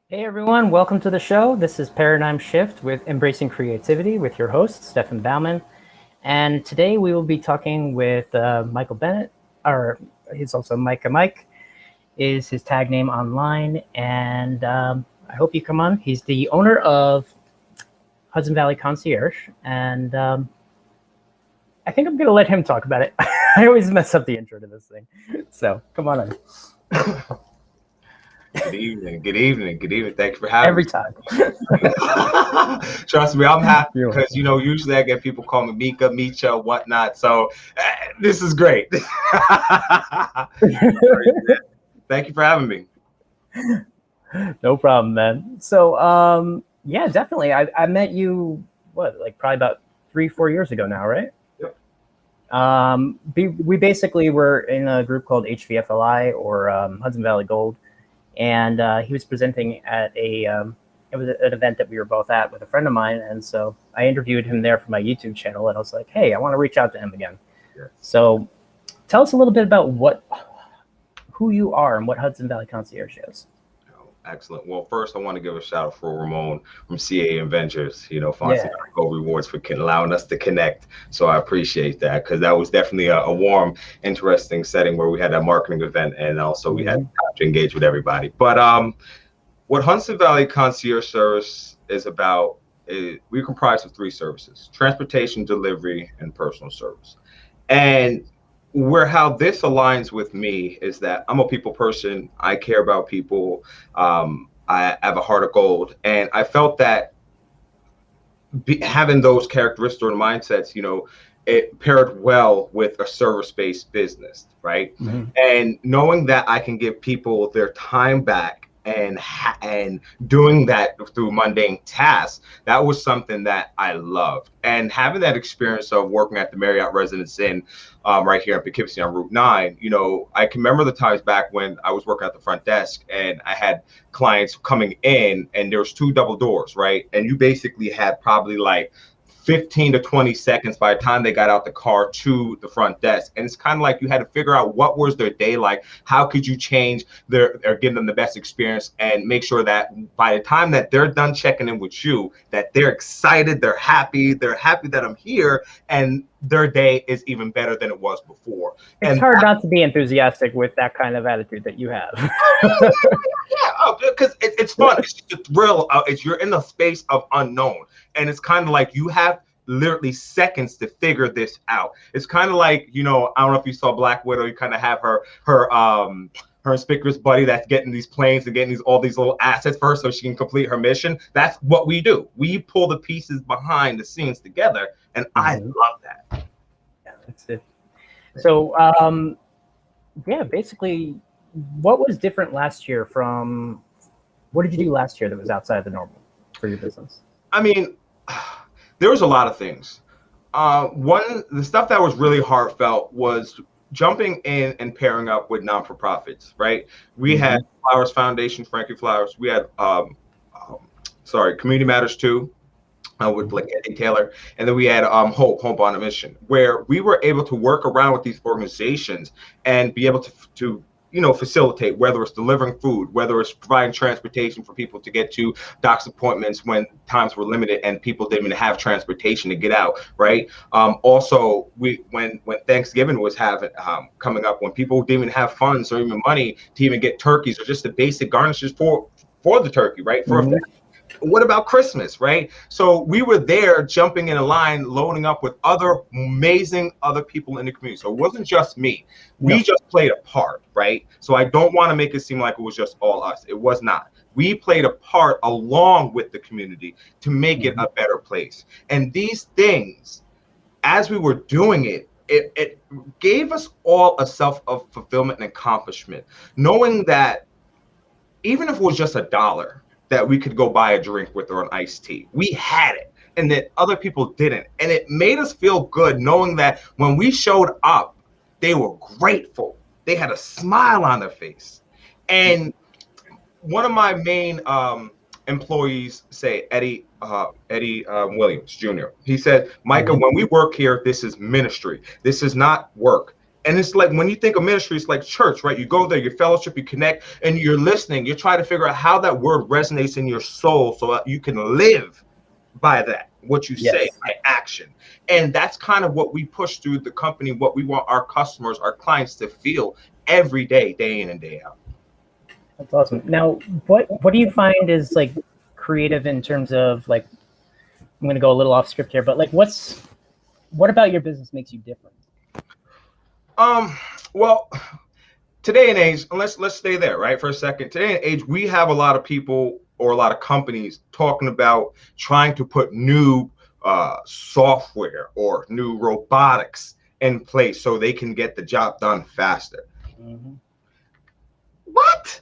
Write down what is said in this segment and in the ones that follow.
Hey everyone, welcome to the show. This is Paradigm Shift with Embracing Creativity with your host, Stefan Bauman. And today we will be talking with Michael Bennett, or he's also Micah Mike, is his tag name online. And I hope you come on. He's the owner of Hudson Valley Concierge. And I think I'm going to let him talk about it. I always mess up the intro to this thing. So come on in. Good evening. Good evening. Good evening. Thank you for having Every me. time. Trust me, I'm happy You're because usually I get people call me Mika, Micha, whatnot. So this is great. Thank you for having me. No problem, man. So, yeah, definitely. I met you, like probably about 3-4 years ago now, right? Yep. We basically were in a group called HVFLI or Hudson Valley Gold, and he was presenting at it was an event that we were both at with a friend of mine, and so I interviewed him there for my YouTube channel, and I was like, hey, I want to reach out to him again. Yes. So, tell us a little bit about who you are and what Hudson Valley Concierge is. Excellent. Well, first, I want to give a shout out for Ramon from CA Ventures, Fonzie Gold Rewards for allowing us to connect. So I appreciate that because that was definitely a warm, interesting setting where we had a marketing event and also we had time to engage with everybody. But what Hudson Valley Concierge Service is about is we're comprised of 3 services: transportation, delivery, and personal service. And how this aligns with me is that I'm a people person. I care about people. I have a heart of gold, and I felt that having those characteristics or mindsets, it paired well with a service-based business, right? Mm-hmm. And knowing that I can give people their time back and doing that through mundane tasks, that was something that I loved. And having that experience of working at the Marriott Residence Inn right here in Poughkeepsie on Route 9, I can remember the times back when I was working at the front desk and I had clients coming in and there was 2 double doors, right? And you basically had probably like 15 to 20 seconds by the time they got out the car to the front desk. And it's kind of like you had to figure out what was their day like, how could you change or give them the best experience and make sure that by the time that they're done checking in with you, that they're excited, they're happy that I'm here, and their day is even better than it was before. It's hard not to be enthusiastic with that kind of attitude that you have. Yeah, because it's fun. It's just a thrill. You're in the space of unknown, and it's kind of like you have literally seconds to figure this out. It's kind of like, I don't know if you saw Black Widow. You kind of have her conspicuous buddy that's getting these planes and getting all these little assets for her so she can complete her mission. That's what we do. We pull the pieces behind the scenes together, and I love that. Yeah, that's it. So, yeah, basically, what was different last year from what did you do last year that was outside the normal for your business? I mean, there was a lot of things. The stuff that was really heartfelt was jumping in and pairing up with non-for-profits, right? We had Flowers Foundation, Frankie Flowers. We had, Community Matters too, with like Eddie Taylor. And then we had Hope on a Mission, where we were able to work around with these organizations and be able to facilitate, whether it's delivering food, whether it's providing transportation for people to get to doc's appointments when times were limited and people didn't even have transportation to get out, right? Also, when Thanksgiving was coming up, when people didn't even have funds or even money to even get turkeys or just the basic garnishes for the turkey, right? What about Christmas, right? So we were there jumping in a line, loading up with amazing other people in the community. So it wasn't just me. We just played a part, right? So I don't want to make it seem like it was just all us. It was not. We played a part along with the community to make it a better place. And these things, as we were doing it, it gave us all a sense of fulfillment and accomplishment, knowing that even if it was just $1, that we could go buy a drink with or an iced tea. We had it, and that other people didn't. And it made us feel good knowing that when we showed up, they were grateful. They had a smile on their face. And one of my main employees, Eddie Williams Jr., he said, Micah, when we work here, this is ministry. This is not work. And it's like when you think of ministry, it's like church, right? You go there, you fellowship, you connect, and you're listening. You're trying to figure out how that word resonates in your soul so that you can live by that, what you say, Yes. by action. And that's kind of what we push through the company, what we want our customers, our clients to feel every day, day in and day out. That's awesome. Now, what do you find is like creative in terms of like, I'm going to go a little off script here, but like what about your business makes you different? Well, today and age, let's stay there, right, for a second. Today and age, we have a lot of people or a lot of companies talking about trying to put new software or new robotics in place so they can get the job done faster. Mm-hmm. What?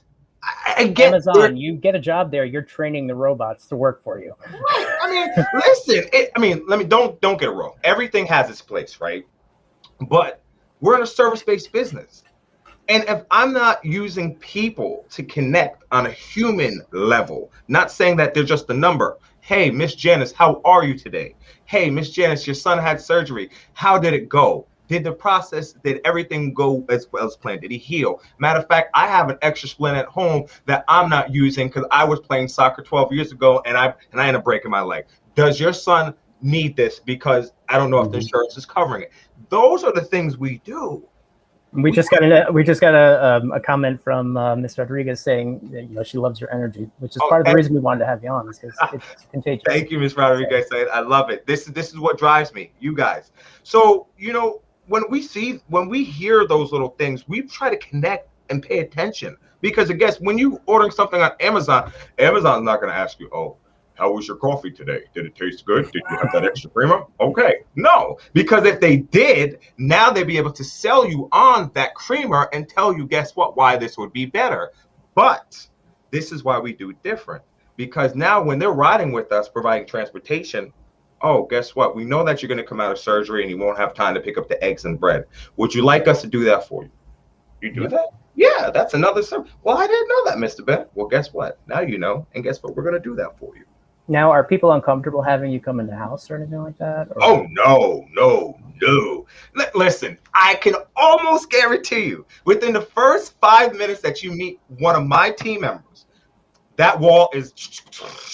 I get Amazon, you get a job there, you're training the robots to work for you. Right. I mean, listen, don't get it wrong. Everything has its place, right? But we're in a service-based business. And if I'm not using people to connect on a human level, not saying that they're just a number. Hey, Miss Janice, how are you today? Hey, Miss Janice, your son had surgery. How did it go? Did everything go as well as planned? Did he heal? Matter of fact, I have an extra splint at home that I'm not using because I was playing soccer 12 years ago and I ended up breaking my leg. Does your son need this? Because I don't know if the insurance is covering it. Those are the things we do. We just got a comment from Ms. Rodriguez saying that, she loves your energy, which is part of the reason we wanted to have you on, because it's contagious. Thank you, Ms. Rodriguez. I love it. This is what drives me, you guys. So when we hear those little things, we try to connect and pay attention, because I guess when you ordering something on Amazon's not going to ask you, oh, how was your coffee today? Did it taste good? Did you have that extra creamer? Okay. No, because if they did, now they'd be able to sell you on that creamer and tell you, guess what, why this would be better. But this is why we do it different, because now when they're riding with us, providing transportation, oh, guess what? We know that you're going to come out of surgery and you won't have time to pick up the eggs and bread. Would you like us to do that for you? You do that? Yeah, that's another service. Well, I didn't know that, Mr. Ben. Well, guess what? Now you know. And guess what? We're going to do that for you. Now, are people uncomfortable having you come in the house or anything like that? Or? Oh, no. Listen, I can almost guarantee you, within the first 5 minutes that you meet one of my team members, that wall is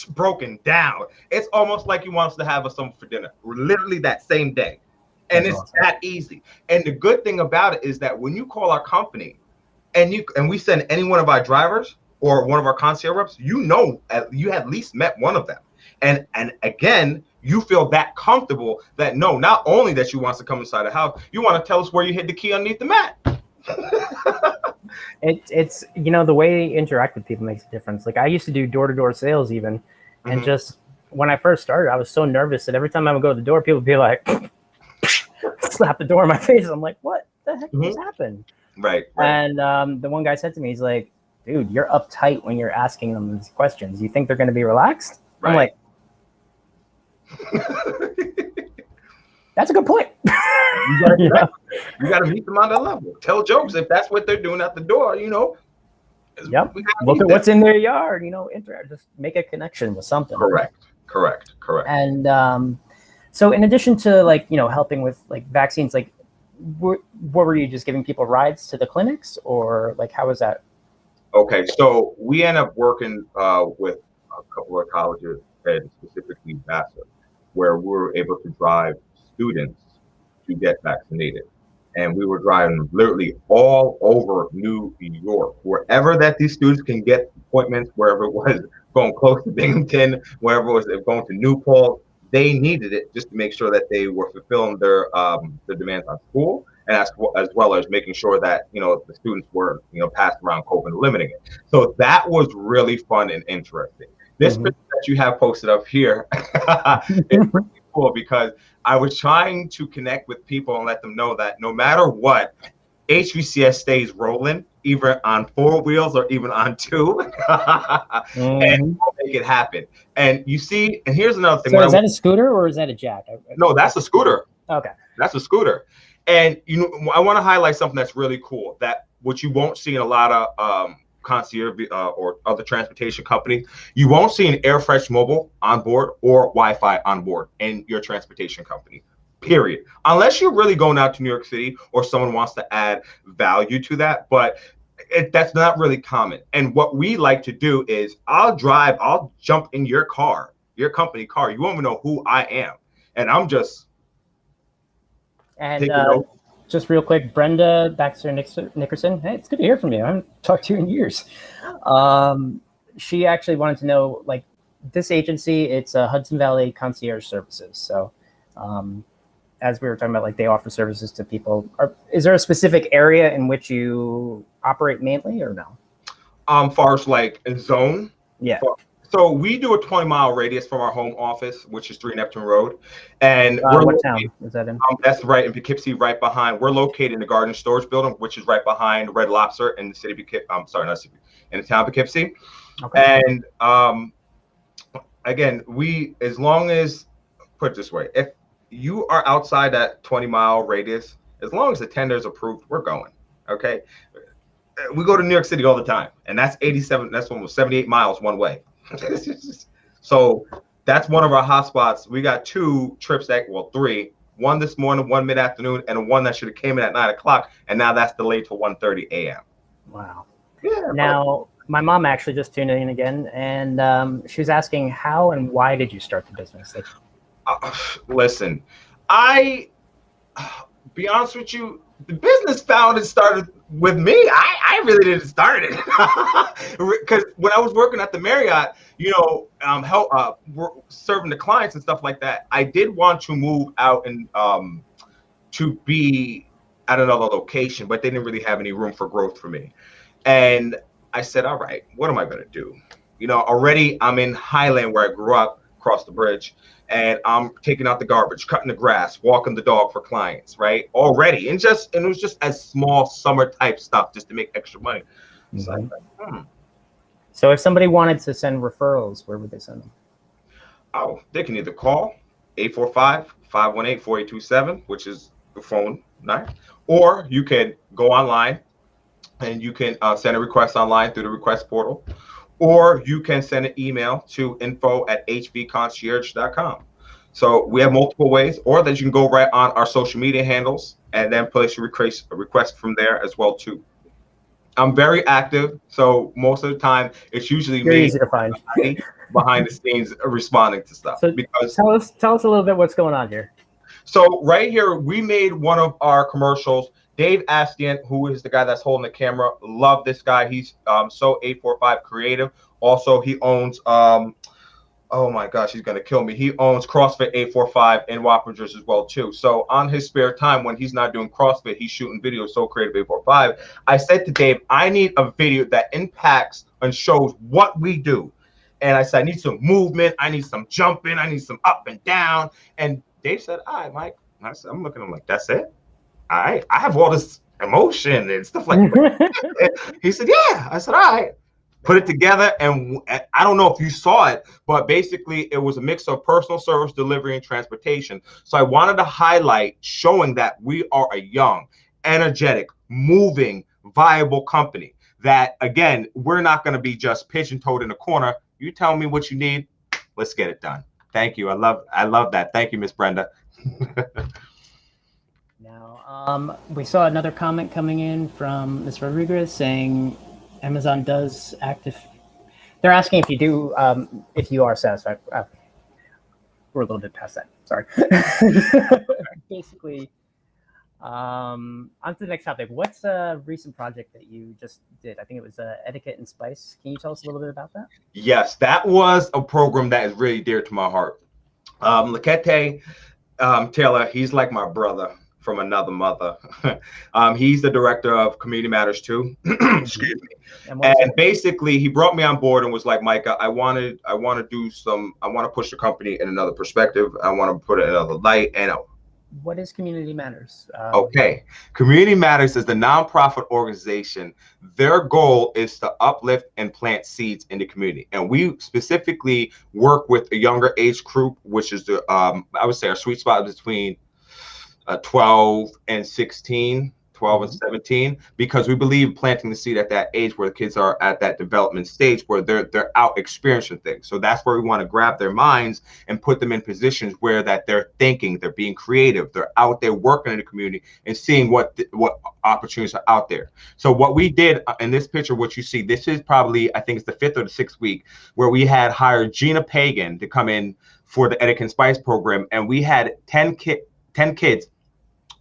broken down. It's almost like you want us to have us something for dinner, literally that same day. And it's awesome. That easy. And the good thing about it is that when you call our company and we send any one of our drivers or one of our concierge reps, you at least met one of them. And again, you feel that comfortable that not only that you want to come inside the house, you want to tell us where you hid the key underneath the mat. It's the way you interact with people makes a difference. Like I used to do door-to-door sales even, and just when I first started, I was so nervous that every time I would go to the door, people would be like, slap the door in my face. I'm like, what the heck just happened? Right. And the one guy said to me, he's like, dude, you're uptight when you're asking them these questions. You think they're going to be relaxed? Right. I'm like, that's a good point. You got to meet them on that level. Tell jokes if that's what they're doing at the door. Yep. Look at what's in their yard. Interact. Just make a connection with something. Correct. And so, in addition to helping with vaccines, what were you just giving people rides to the clinics, or how was that? Okay, so we end up working with a couple of colleges, and specifically Vassar, where we were able to drive students to get vaccinated. And we were driving literally all over New York, wherever that these students can get appointments, wherever it was going close to Binghamton, wherever it was going to New Paltz, they needed it just to make sure that they were fulfilling their demands on school, and as well as making sure that the students were passed around COVID and limiting it. So that was really fun and interesting. This picture that you have posted up here is pretty cool, because I was trying to connect with people and let them know that no matter what, HVCS stays rolling, either on 4 wheels or even on 2, and we'll make it happen. And you see, and here's another thing. So is that a scooter or is that a jack? No, that's a scooter. Okay. That's a scooter. And I want to highlight something that's really cool, that what you won't see in a lot of concierge or other transportation companies. You won't see an AirFresh mobile on board or Wi-Fi on board in your transportation company. period. Unless you're really going out to New York City or someone wants to add value to that, but that's not really common. And what we like to do is I'll jump in your car, your company car. You won't even know who I am. And I'm just And just real quick, Brenda Baxter Nickerson. Hey, it's good to hear from you. I haven't talked to you in years. She actually wanted to know, like, this agency, it's Hudson Valley Concierge Services. So as we were talking about, like, they offer services to people. Is there a specific area in which you operate mainly, or no? Far as like in zone. Yeah. So we do a 20-mile radius from our home office, which is 3 Neptune Road. And what town is that in? That's right in Poughkeepsie, right behind. We're located in the Garden Storage Building, which is right behind Red Lobster in the city of Poughkeepsie. I'm sorry, not city, in the town of Poughkeepsie. Okay. And again, as long as, put it this way, if you are outside that 20-mile radius, as long as the tender is approved, we're going. Okay. We go to New York City all the time, and that's almost 78 miles one way. So that's one of our hotspots. We got 2 trips three. One this morning, one mid-afternoon, and one that should have came in at 9 o'clock, and now that's delayed to 1:30 a.m. Wow. Yeah. Now, my mom actually just tuned in again, and she was asking, how and why did you start the business? Listen, be honest with you, the business started with me. I really didn't start it because when I was working at the Marriott, serving the clients and stuff like that, I did want to move out and to be at another location, but they didn't really have any room for growth for me. And I said, all right, what am I going to do? Already I'm in Highland where I grew up, across the bridge, and I'm taking out the garbage, cutting the grass, walking the dog for clients, right? Already. And it was just as small summer type stuff just to make extra money. Mm-hmm. So if somebody wanted to send referrals, where would they send them? Oh, they can either call 845-518-4827, which is the phone line, or you can go online and you can send a request online through the request portal, or you can send an email to info@hvconcierge.com. So we have multiple ways, or that you can go right on our social media handles and then place a request from there as well too. I'm very active, so most of the time it's usually me easy to find behind the scenes responding to stuff. So because tell us a little bit what's going on here. So right here, we made one of our commercials. Dave Astian, who is the guy that's holding the camera, love this guy. He's so 845 creative. Also, he owns oh my gosh, he's gonna kill me. He owns CrossFit 845 in Wappingers as well too. So on his spare time when he's not doing CrossFit, he's shooting videos. So Creative 845. I said to Dave, I need a video that impacts and shows what we do. And I said, I need some movement. I need some jumping. I need some up and down. And Dave said, all right, Mike. And I said, I'm looking at him like, that's it? I have all this emotion and stuff like that. He said, yeah. I said, all right. Put it together, and I don't know if you saw it, but basically it was a mix of personal service, delivery, and transportation. So I wanted to highlight showing that we are a young, energetic, moving, viable company. That, again, we're not going to be just pigeon-toed in a corner. You tell me what you need, let's get it done. Thank you. I love that. Thank you, Miss Brenda. Now, we saw another comment coming in from Ms. Rodriguez saying Amazon does active. They're asking if you do, if you are satisfied. We're a little bit past that. Sorry. Basically, on to the next topic. What's a recent project that you just did? I think it was Etiquette and Spice. Can you tell us a little bit about that? Yes, that was a program that is really dear to my heart. Lakete Taylor, he's like my brother from another mother. He's the director of Community Matters too. Excuse me. And basically, he brought me on board and was like, Micah, I want to push the company in another perspective. I want to put it in another light. And what is Community Matters? Okay. Community Matters is the nonprofit organization. Their goal is to uplift and plant seeds in the community. And we specifically work with a younger age group, which is I would say our sweet spot between 12 and 16, 12 and 17, because we believe planting the seed at that age where the kids are at that development stage where they're out experiencing things. So that's where we want to grab their minds and put them in positions where that they're thinking, they're being creative, they're out there working in the community and seeing what opportunities are out there. So what we did in this picture, what you see, this is probably, I think it's the 5th or the 6th week, where we had hired Gina Pagan to come in for the Etiquette and Spice program, and we had 10 kids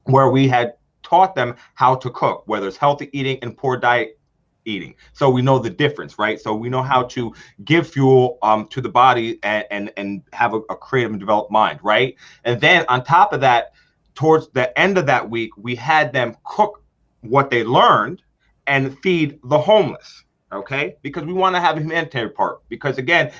where we had taught them how to cook, whether it's healthy eating and poor diet eating. So we know the difference, right? So we know how to give fuel to the body and have a creative and developed mind, right? And then on top of that, towards the end of that week, we had them cook what they learned and feed the homeless, okay? Because we want to have a humanitarian part. Because again,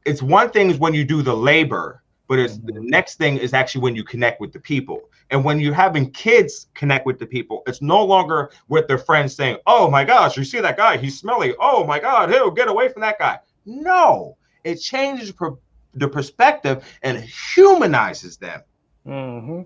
it's one thing is when you do the labor, but it's the next thing is actually when you connect with the people. And when you're having kids connect with the people, it's no longer with their friends saying, oh my gosh, you see that guy, he's smelly. Oh my God, he'll get away from that guy. No, it changes the perspective and humanizes them. Mm-hmm.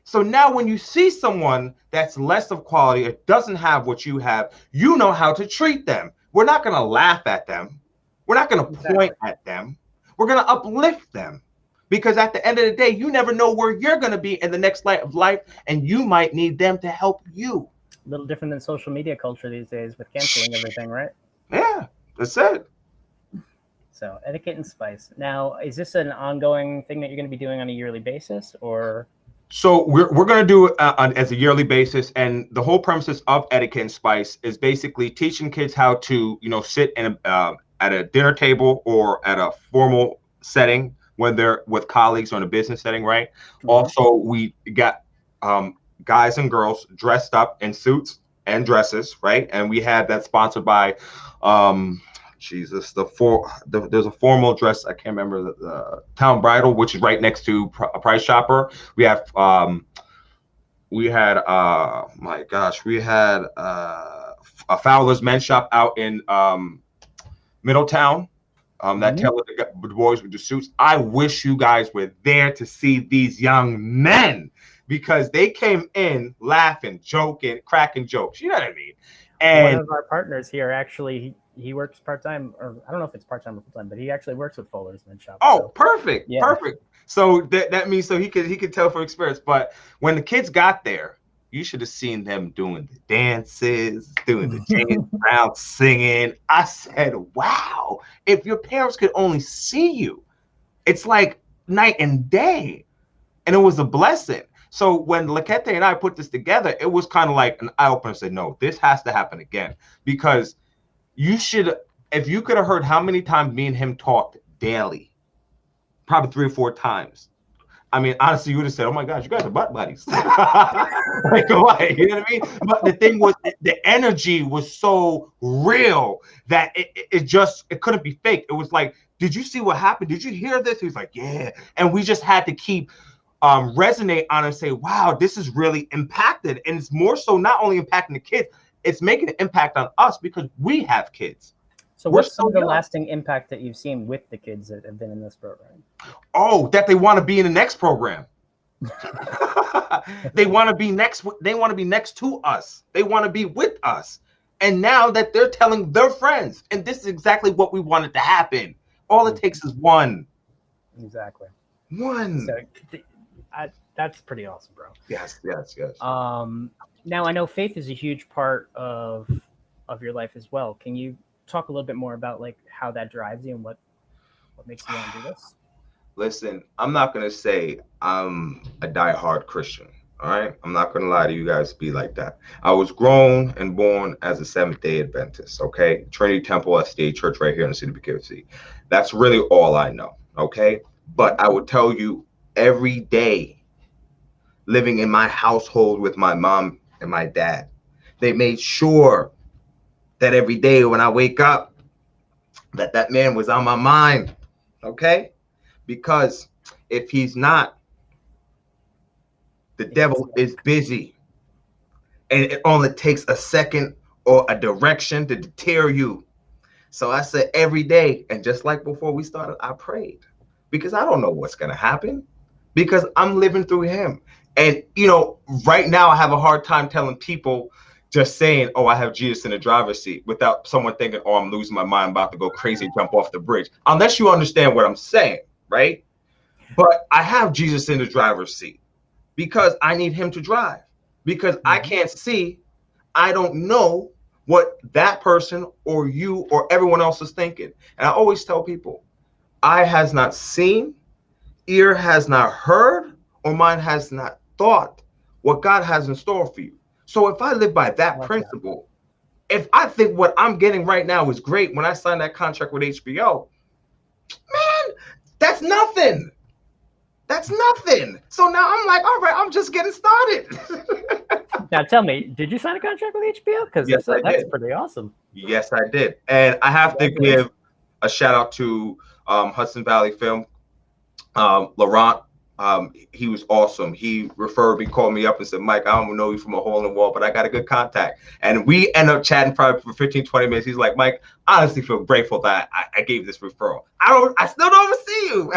So now when you see someone that's less of quality, or doesn't have what you have, you know how to treat them. We're not going to laugh at them. We're not going to point at them. We're going to uplift them. Because at the end of the day, you never know where you're going to be in the next life, and you might need them to help you. A little different than social media culture these days with canceling everything, right? Yeah, that's it. So Etiquette and Spice. Now, is this an ongoing thing that you're going to be doing on a yearly basis, or? So we're going to do it as a yearly basis, and the whole premises of Etiquette and Spice is basically teaching kids how to, sit in at a dinner table or at a formal setting when they're with colleagues or in a business setting, right? Mm-hmm. Also, we got guys and girls dressed up in suits and dresses, right? And we had that sponsored by there's a formal dress, I can't remember, the Town Bridal, which is right next to a Price Chopper. We had a Fowler's Men's Shop out in Middletown. That tailored the boys with the suits. I wish you guys were there to see these young men, because they came in laughing, joking, cracking jokes. You know what I mean? And one of our partners here, actually, he works part-time, or I don't know if it's part-time or full-time, but he actually works with Fuller's Men's Shop. Oh, so. Perfect. Yeah. Perfect. So that means he could tell from experience. But when the kids got there, you should have seen them doing the dances, doing the James Brown singing. I said, wow, if your parents could only see you, it's like night and day. And it was a blessing. So when Lekete and I put this together, it was kind of like an eye-opener. Said, no, this has to happen again. Because if you could have heard how many times me and him talked daily, probably 3 or 4 times. I mean, honestly, you would have said, oh my gosh, you guys are butt buddies. You know what I mean? But the thing was, the energy was so real that it couldn't be fake. It was like, did you see what happened? Did you hear this? He was like, yeah. And we just had to keep resonate on and say, wow, this is really impacted. And it's more so not only impacting the kids, it's making an impact on us because we have kids. So what's some of the lasting impact that you've seen with the kids that have been in this program? Oh, that they want to be in the next program. They want to be next. They want to be next to us. They want to be with us. And now that they're telling their friends, and this is exactly what we wanted to happen. All it takes is one. Exactly. One. So, that's pretty awesome, bro. Yes. Now I know faith is a huge part of your life as well. Can you talk a little bit more about like how that drives you and what makes you want to do this? Listen, I'm not going to say I'm a diehard Christian. All right. I'm not going to lie to you guys, be like that. I was grown and born as a Seventh-day Adventist. Okay. Trinity Temple SDA Church right here in the city of Poughkeepsie. That's really all I know. Okay. But I would tell you, every day living in my household with my mom and my dad, they made sure that every day when I wake up, that man was on my mind, okay? Because if he's not, the devil is busy. And it only takes a second or a direction to deter you. So I said every day, and just like before we started, I prayed. Because I don't know what's going to happen. because I'm living through him. And, right now I have a hard time telling people just saying, oh, I have Jesus in the driver's seat without someone thinking, oh, I'm losing my mind, about to go crazy, jump off the bridge, unless you understand what I'm saying, right? But I have Jesus in the driver's seat because I need him to drive, because I can't see, I don't know what that person or you or everyone else is thinking. And I always tell people, eye has not seen, ear has not heard, or mind has not thought what God has in store for you. So if I live by that principle, if I think what I'm getting right now is great, when I signed that contract with HBO, man, that's nothing. That's nothing. So now I'm like, all right, I'm just getting started. Now tell me, did you sign a contract with HBO? Because Yes, if so, I that's did. pretty awesome. Yes, I did. And I have to give a shout out to Hudson Valley Film. Laurent, he was awesome. He referred me, called me up and said, Mike, I don't know you from a hole in the wall, but I got a good contact. And we end up chatting probably for 15, 20 minutes. He's like, Mike, I honestly feel grateful that I gave this referral. I still don't see you,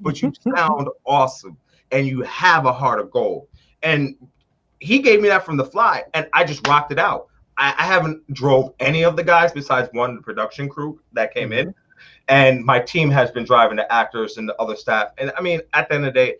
but you sound awesome and you have a heart of gold. And he gave me that from the fly, and I just rocked it out. I haven't drove any of the guys besides one production crew that came in. And my team has been driving the actors and the other staff. And I mean, at the end of the day,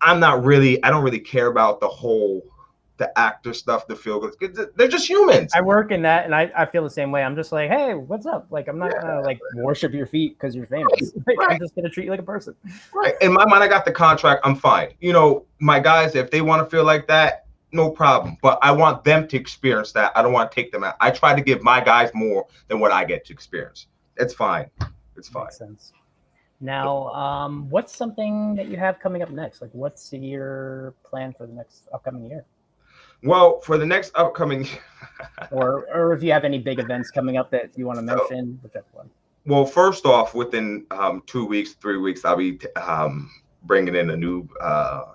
I don't really care about the actor stuff, the feel good. They're just humans. I work in that, and I feel the same way. I'm just like, hey, what's up? Like, I'm not gonna like worship your feet because you're famous. Like, I'm just gonna treat you like a person. Right. In my mind, I got the contract. I'm fine. My guys, if they want to feel like that, no problem. But I want them to experience that. I don't want to take them out. I try to give my guys more than what I get to experience. It's fine. It's fine. Makes sense. Now, what's something that you have coming up next? Like, what's your plan for the next upcoming year? Well, for the next upcoming, or if you have any big events coming up that you want to mention, whichever one. Well, first off, within 2 weeks, 3 weeks, I'll be bringing in a new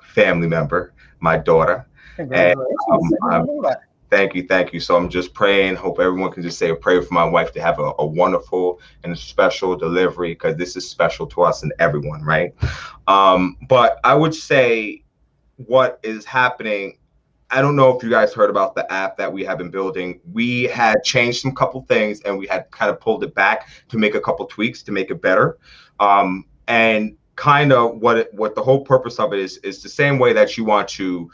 family member, my daughter. Congratulations. Thank you. So I'm just praying. Hope everyone can just say a prayer for my wife to have a wonderful and a special delivery, because this is special to us and everyone, right? But I would say what is happening, I don't know if you guys heard about the app that we have been building. We had changed some couple things, and we had kind of pulled it back to make a couple tweaks to make it better. And kind of what the whole purpose of it is the same way that you want to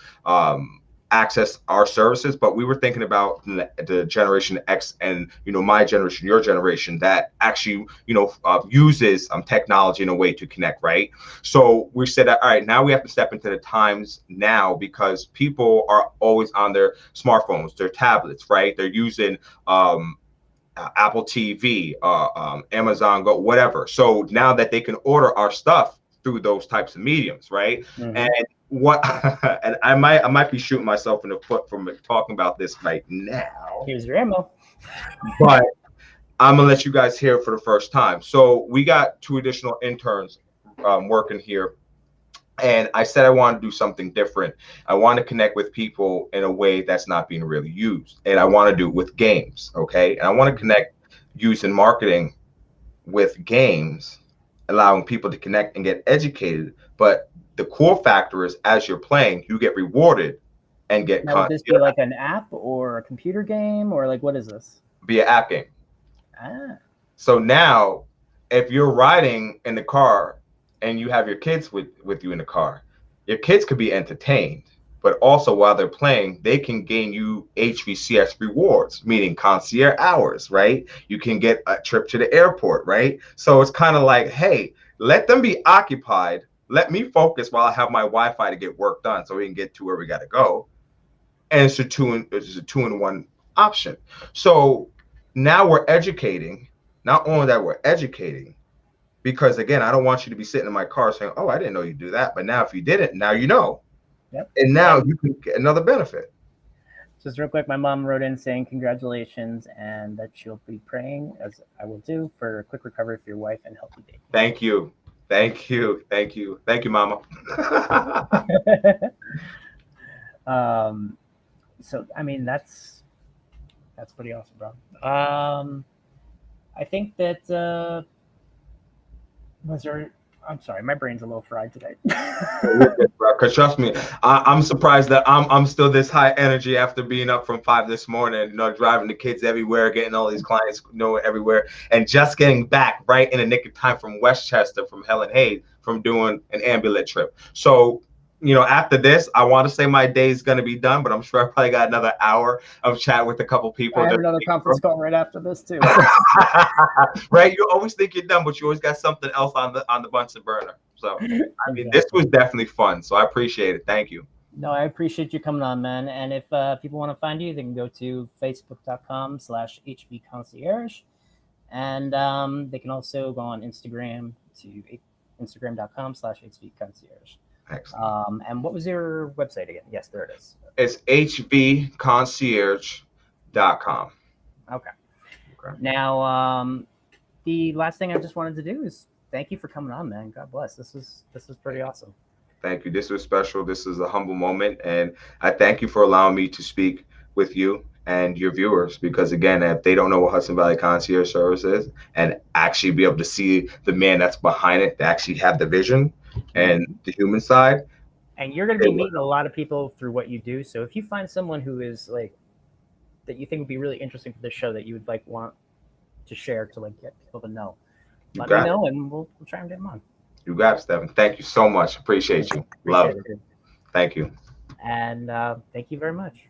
access our services, but we were thinking about the generation X and my generation, your generation, that actually uses technology in a way to connect, right? So we said that, all right, now we have to step into the times now, because people are always on their smartphones, their tablets, right? They're using Apple TV, Amazon Go, whatever. So now that they can order our stuff through those types of mediums, right? And and I might be shooting myself in the foot from talking about this right now. Here's your ammo. But I'm gonna let you guys hear it for the first time. So we got 2 additional interns working here, and I said I want to do something different. I want to connect with people in a way that's not being really used, and I want to do it with games, okay? And I want to connect using marketing with games, allowing people to connect and get educated. But the core factor is, as you're playing, you get rewarded and get content. Would this be like an app or a computer game, or like what is this? Be an app game. So now, if you're riding in the car and you have your kids with you in the car, your kids could be entertained, but also while they're playing, they can gain you HVCS rewards, meaning concierge hours, right? You can get a trip to the airport, right? So it's kind of like, hey, let them be occupied. Let me focus while I have my Wi-Fi to get work done so we can get to where we got to go. And it's a two-in-one option. So now we're educating. Not only that, we're educating, because again, I don't want you to be sitting in my car saying, oh, I didn't know you do that. But now if you didn't, now you know. Yep. And now you can get another benefit. Just real quick, my mom wrote in saying congratulations, and that she'll be praying, as I will do, for a quick recovery for your wife and healthy baby. Thank you. Thank you. Thank you. Thank you, Mama. So, I mean, that's pretty awesome, bro. I think that, was there I'm sorry, my brain's a little fried today. Because trust me, I'm surprised that I'm still this high energy after being up from 5 this morning, driving the kids everywhere, getting all these clients, everywhere, and just getting back right in the nick of time from Westchester, from Helen Hayes, from doing an ambulance trip. So, after this, I want to say my day's going to be done, but I'm sure I probably got another hour of chat with a couple people. I have another conference call right after this too. Right? You always think you're done, but you always got something else on the Bunsen burner. So, I mean, this was definitely fun. So I appreciate it. Thank you. No, I appreciate you coming on, man. And if people want to find you, they can go to facebook.com/HVConcierge. And they can also go on Instagram to instagram.com/HVConcierge. Excellent. And what was your website again? Yes, there it is. It's hvconcierge.com. Okay. Now, the last thing I just wanted to do is thank you for coming on, man. God bless. This is pretty awesome. Thank you. This was special. This is a humble moment. And I thank you for allowing me to speak with you and your viewers, because again, if they don't know what Hudson Valley Concierge Service is and actually be able to see the man that's behind it, to actually have the vision and the human side. And you're going to be meeting a lot of people through what you do. So if you find someone who is like, that you think would be really interesting for the show that you would like want to share to like get people to know, let me know and we'll try and get them on. You got it, Stephen. Thank you so much. Appreciate you. Love it. Thank you. And thank you very much.